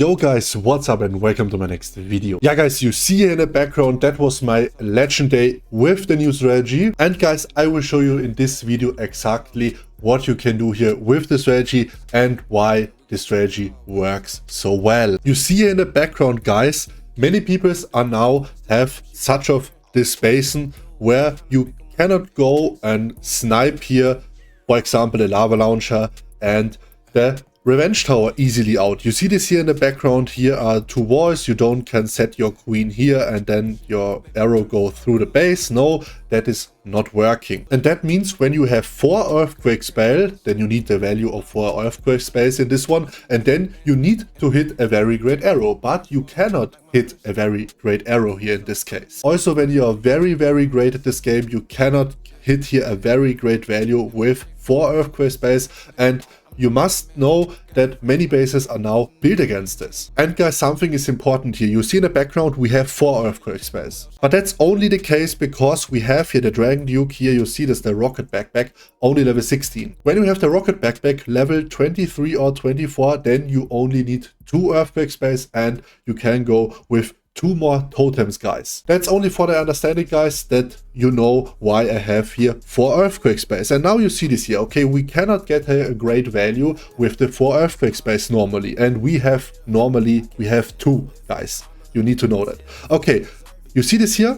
Yo guys, what's up and welcome to my next video. Yeah guys, you see here in the background, that was my legend day with the new strategy. And guys, I will show you in this video exactly what you can do here with the strategy and why the strategy works so well. You see here in the background guys, many people are now have such of this basin where you cannot go and snipe here, for example, the lava launcher and the Revenge Tower easily out. You see this here in the background. Here are two walls. You can set your queen here and then your arrow go through the base. No, that is not working. And that means when you have 4 earthquake spell, then you need the value of 4 earthquake spells in this one. And then you need to hit a very great arrow, but you cannot hit a very great arrow here in this case. Also, when you are very great at this game, you cannot hit here a very great value with 4 earthquake spells. And you must know that many bases are now built against this. And guys, something is important here. You see in the background we have 4 earthquake spells. But that's only the case because we have here the Dragon Duke. Here you see this, the rocket backpack, only level 16. When you have the rocket backpack level 23 or 24, then you only need 2 earthquake spells and you can go with 2 more totems, guys. That's only for the understanding, guys, that you know why I have here 4 earthquake spells. And now you see this here. Okay, we cannot get a great value with the 4 earthquake spells normally. And we have 2, guys. You need to know that. Okay, you see this here?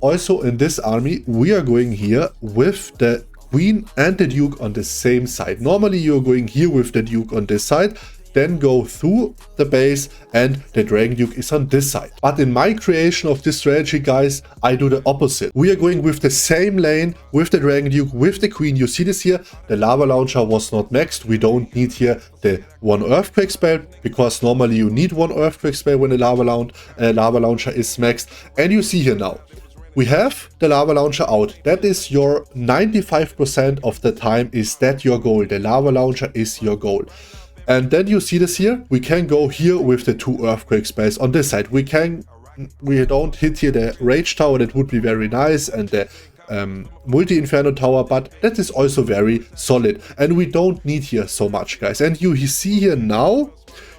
Also in this army, we are going here with the queen and the duke on the same side. Normally you're going here with the duke on this side, then go through the base and the Dragon Duke is on this side. But in my creation of this strategy, guys, I do the opposite. We are going with the same lane with the Dragon Duke, with the queen. You see this here, the lava launcher was not maxed. We don't need here the 1 earthquake spell because normally you need 1 earthquake spell when the lava launcher is maxed. And you see here now, we have the lava launcher out. That is your 95% of the time is that your goal. The lava launcher is your goal. And then you see this here, we can go here with the 2 earthquake spells on this side. We don't hit here the rage tower, that would be very nice, and the multi-inferno tower, but that is also very solid. And we don't need here so much, guys. And you see here now,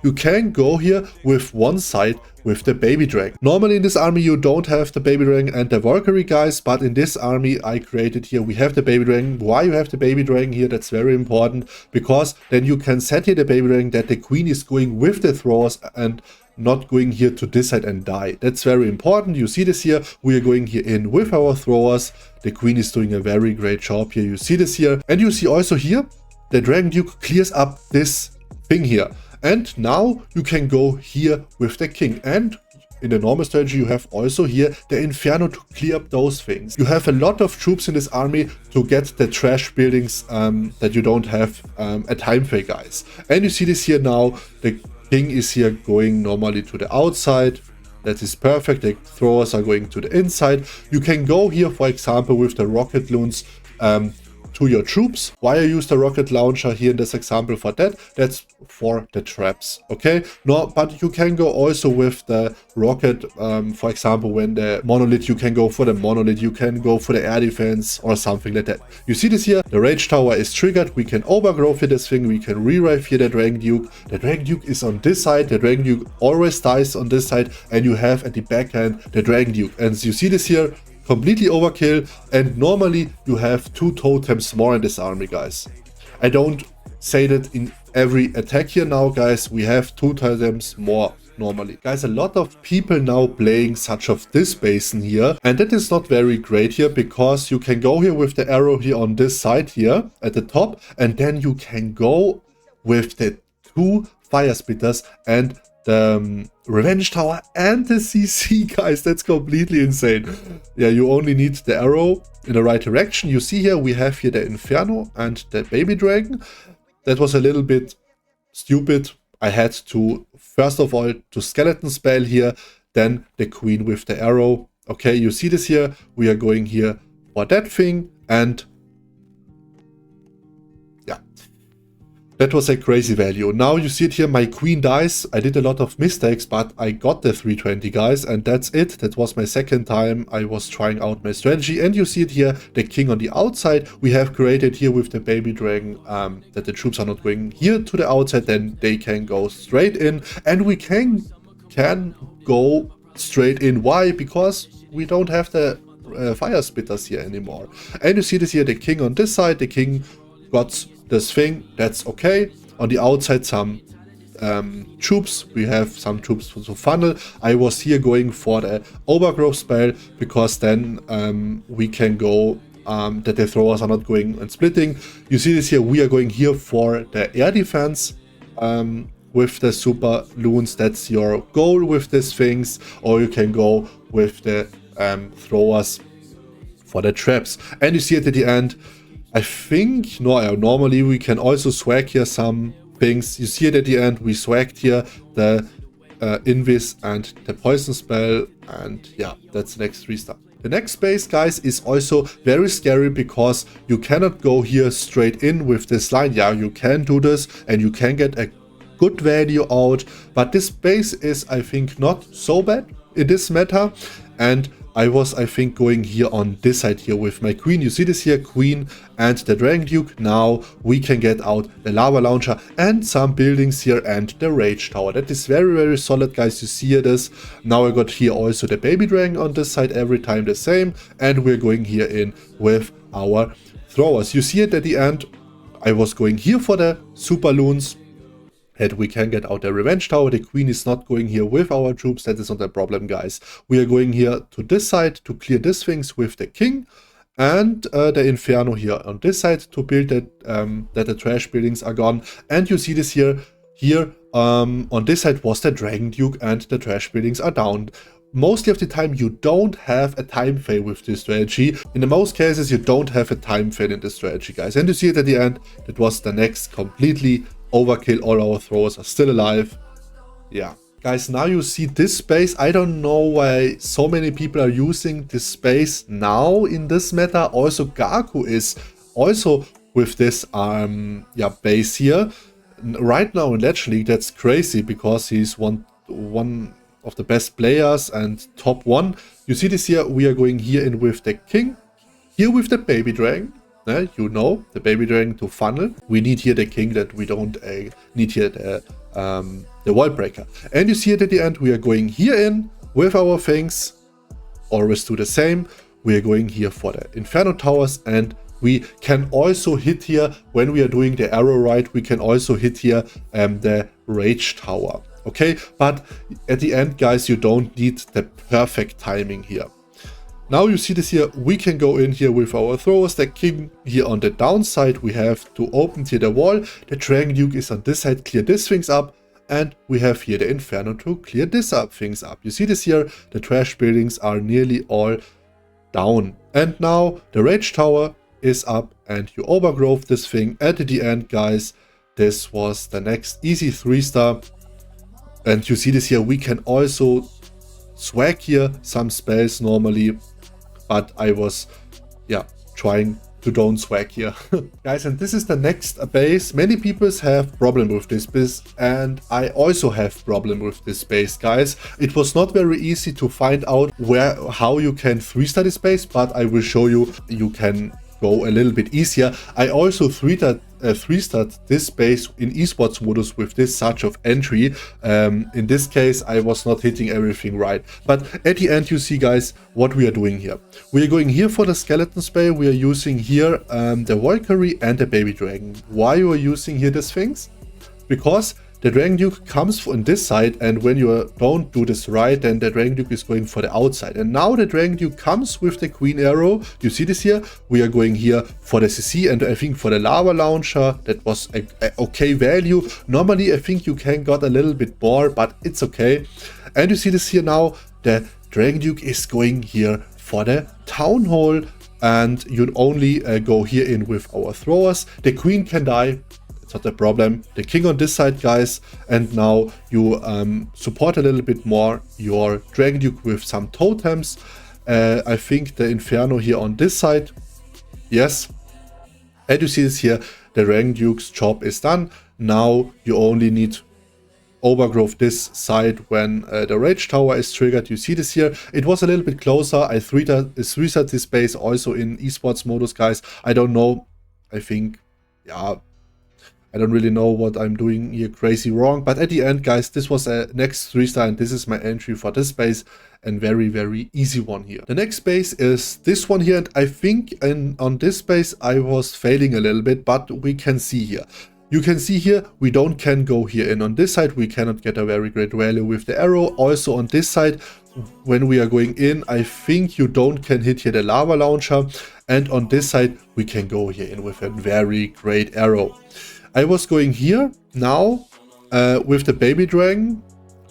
you can go here with one side with the baby dragon. Normally in this army you don't have the baby dragon and the Valkyrie, guys, but in this army I created here we have the baby dragon. Why you have the baby dragon here? That's very important, because then you can set here the baby dragon that the queen is going with the throwers and not going here to this side and die. That's very important. You see this here, we are going here in with our throwers. The queen is doing a very great job here. You see this here, and you see also here the Dragon Duke clears up this thing here. And now you can go here with the king. And in the normal strategy, you have also here the Inferno to clear up those things. You have a lot of troops in this army to get the trash buildings that you don't have a time fake, guys. And you see this here now, the king is here going normally to the outside. That is perfect. The throwers are going to the inside. You can go here, for example, with the rocket loons to your troops. Why I use the rocket launcher here in this example for that? That's for the traps, okay? No, but you can go also with the rocket, for example, when the monolith, you can go for the monolith, you can go for the air defense or something like that. You see this here, the rage tower is triggered, we can overgrowth here this thing, we can re-rev here the Dragon Duke. The Dragon Duke is on this side, the Dragon Duke always dies on this side, and you have at the back end the Dragon Duke. And you see this here, completely overkill, and normally you have 2 totems more in this army, guys. I don't say that in every attack here now, guys. We have 2 totems more normally. Guys, a lot of people now playing such of this basin here, and that is not very great here, because you can go here with the arrow here on this side here at the top, and then you can go with the 2 fire spitters and the Revenge Tower and the CC, guys. That's completely insane. Yeah, you only need the arrow in the right direction. You see here, we have here the Inferno and the baby dragon. That was a little bit stupid. I had to, first of all, to skeleton spell here, then the queen with the arrow. Okay, you see this here, we are going here for that thing, and yeah. That was a crazy value. Now you see it here, my queen dies. I did a lot of mistakes, but I got the 320, guys, and that's it. That was my second time I was trying out my strategy. And you see it here, the king on the outside. We have created here with the baby dragon that the troops are not going here to the outside, then they can go straight in. And we can go straight in. Why? Because we don't have the fire spitters here anymore. And you see this here, the king on this side, the king got this thing, that's okay. On the outside, some troops, we have some troops to funnel. I was here going for the overgrowth spell, because then we can go that the throwers are not going and splitting. You see this here, we are going here for the air defense with the super loons. That's your goal with these things, or you can go with the throwers for the traps. And you see it at the end, I think, normally we can also swag here some things. You see it at the end, we swagged here the Invis and the poison spell, and yeah, that's the next 3-star. The next base, guys, is also very scary, because you cannot go here straight in with this line. Yeah, you can do this and you can get a good value out, but this base is, I think, not so bad in this meta. And I was, I think, going here on this side here with my queen. You see this here, queen and the Dragon Duke. Now we can get out the lava launcher and some buildings here and the rage tower. That is very, very solid, guys. You see this. Now I got here also the baby dragon on this side, every time the same. And we're going here in with our throwers. You see it at the end. I was going here for the super loons. That we can get out the revenge tower. The queen is not going here with our troops. That is not a problem, guys. We are going here to this side to clear these things with the king, and the inferno here on this side to build that the trash buildings are gone. And you see this here on this side was the Dragon Duke, and the trash buildings are down. Mostly of the time you don't have a time fail with this strategy. In the most cases you don't have a time fail in this strategy, guys. And you see it at the end, that was the next completely overkill. All our throwers are still alive. Yeah, guys, now you see this space. I don't know why so many people are using this space now in this meta. Also Gaku is also with this base here right now in Legend League. That's crazy, because he's one of the best players and top 1. You see this here, we are going here in with the king, here with the baby dragon. You know, the baby dragon to funnel. We need here the king, that we don't need here the wall breaker. And you see it at the end, we are going here in with our things. Always do the same. We are going here for the inferno towers, and we can also hit here when we are doing the arrow right. We can also hit here the rage tower. Okay, but at the end, guys, you don't need the perfect timing here. Now you see this here, we can go in here with our throwers, the king here on the downside. We have to open here the wall. The Dragon Duke is on this side, clear these things up. And we have here the Inferno to clear things up. You see this here, the trash buildings are nearly all down. And now the Rage Tower is up, and you overgrowth this thing. At the end, guys, this was the next easy 3-star. And you see this here, we can also swag here some spells normally. But I was, trying to don't swag here. Guys, and this is the next base. Many people have problem with this base, and I also have problem with this base, guys. It was not very easy to find out how you can 3-star this base, but I will show you. You can go a little bit easier. I also 3-starred this base in esports modus with this Surge of Entry. In this case, I was not hitting everything right. But at the end, you see, guys, what we are doing here. We are going here for the skeleton spell. We are using here the Valkyrie and the baby dragon. Why you are using here these things? Because the Dragon Duke comes on this side, and when you don't do this right, then the Dragon Duke is going for the outside. And now the Dragon Duke comes with the Queen Arrow. You see this here? We are going here for the CC, and I think for the Lava Launcher, that was a okay value. Normally, I think you can got a little bit more, but it's okay. And you see this here now, the Dragon Duke is going here for the Town Hall, and you only go here in with our throwers. The Queen can die. Not a problem. The king on this side, guys, and now you support a little bit more your Dragon Duke with some totems. I think the Inferno here on this side. Yes. And you see this here, the Dragon Duke's job is done. Now you only need overgrowth this side when the rage tower is triggered. You see this here. It was a little bit closer. I reset this base also in esports modus, guys. I don't know. I think, yeah, I don't really know what I'm doing here crazy wrong. But at the end, guys, this was a next 3-star, and this is my entry for this base. And very, very easy one here. The next base is this one here. And I think on this base, I was failing a little bit, but we can see here. You can see here, we can go here in. On this side, we cannot get a very great value with the arrow. Also on this side, when we are going in, I think you can hit here the lava launcher. And on this side, we can go here in with a very great arrow. I was going here now with the baby dragon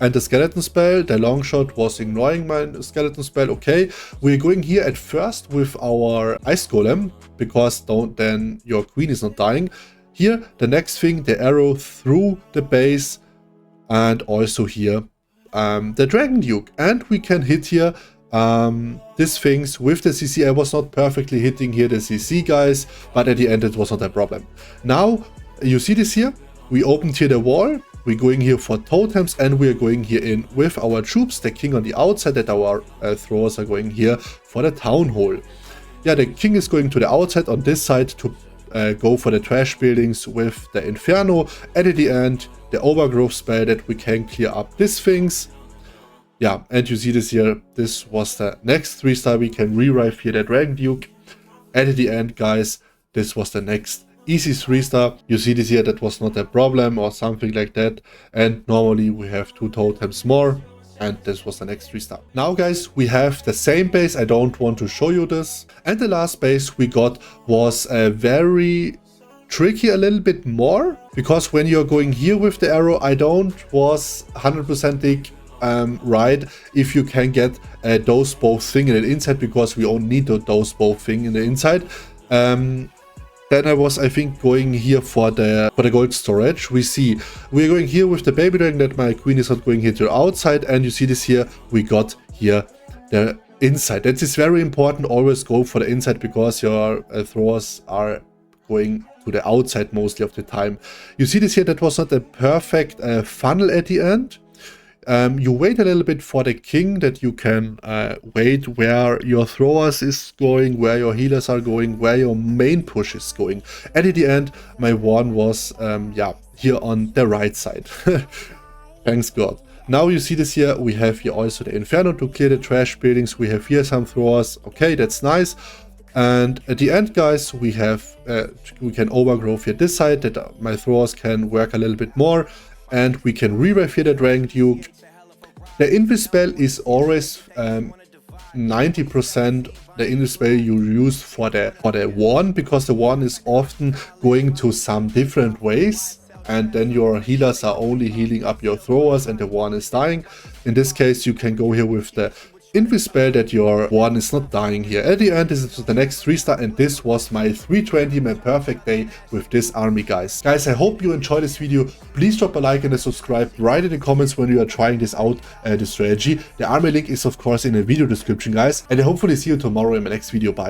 and the skeleton spell. The long shot was ignoring my skeleton spell. Okay, we're going here at first with our ice golem, because then your queen is not dying. Here, the next thing, the arrow through the base, and also here the Dragon Duke. And we can hit here these things with the CC. I was not perfectly hitting here the CC, guys, but at the end it was not a problem. Now, you see this here, we opened here the wall, we're going here for totems, and we're going here in with our troops, the king on the outside, that our throwers are going here for the town hall. Yeah, the king is going to the outside on this side to go for the trash buildings with the Inferno, and at the end the overgrowth spell that we can clear up these things. Yeah, and you see this here, this was the next 3-star. We can re-rive here the Dragon Duke, and at the end, guys, this was the next easy 3-star. You see this here, that was not a problem or something like that, and normally we have 2 totems more. And this was the next 3-star. Now, guys, we have the same base. I don't want to show you this. And the last base we got was very tricky a little bit more. Because when you're going here with the arrow, I was 100% right if you can get those both thing in the inside. Because we only need those both thing in the inside. Then I was, I think, going here for the gold storage. We're going here with the baby dragon, that my queen is not going here to the outside. And you see this here, we got here the inside. That is very important. Always go for the inside, because your throwers are going to the outside mostly of the time. You see this here, that was not a perfect funnel at the end. You wait a little bit for the king, that you can wait where your throwers is going, where your healers are going, where your main push is going. And at the end, my one was yeah, here on the right side. Thanks God. Now you see this here, we have here also the Inferno to clear the trash buildings. We have here some throwers. Okay, that's nice. And at the end, guys, we have we can overgrowth here this side, that my throwers can work a little bit more. And we can re-rev here the Dragon Duke. The invis spell is always 90% the invis spell you use for the wand, because the wand is often going to some different ways, and then your healers are only healing up your throwers and the wand is dying. In this case, you can go here with the invis spell that your one is not dying here. At the end, this is the next 3-star, and this was my 320, my perfect day with this army, guys. Guys, I hope you enjoyed this video. Please drop a like and a subscribe. Write in the comments when you are trying this out, the strategy. The army link is of course in the video description, guys, and I hopefully see you tomorrow in my next video. Bye.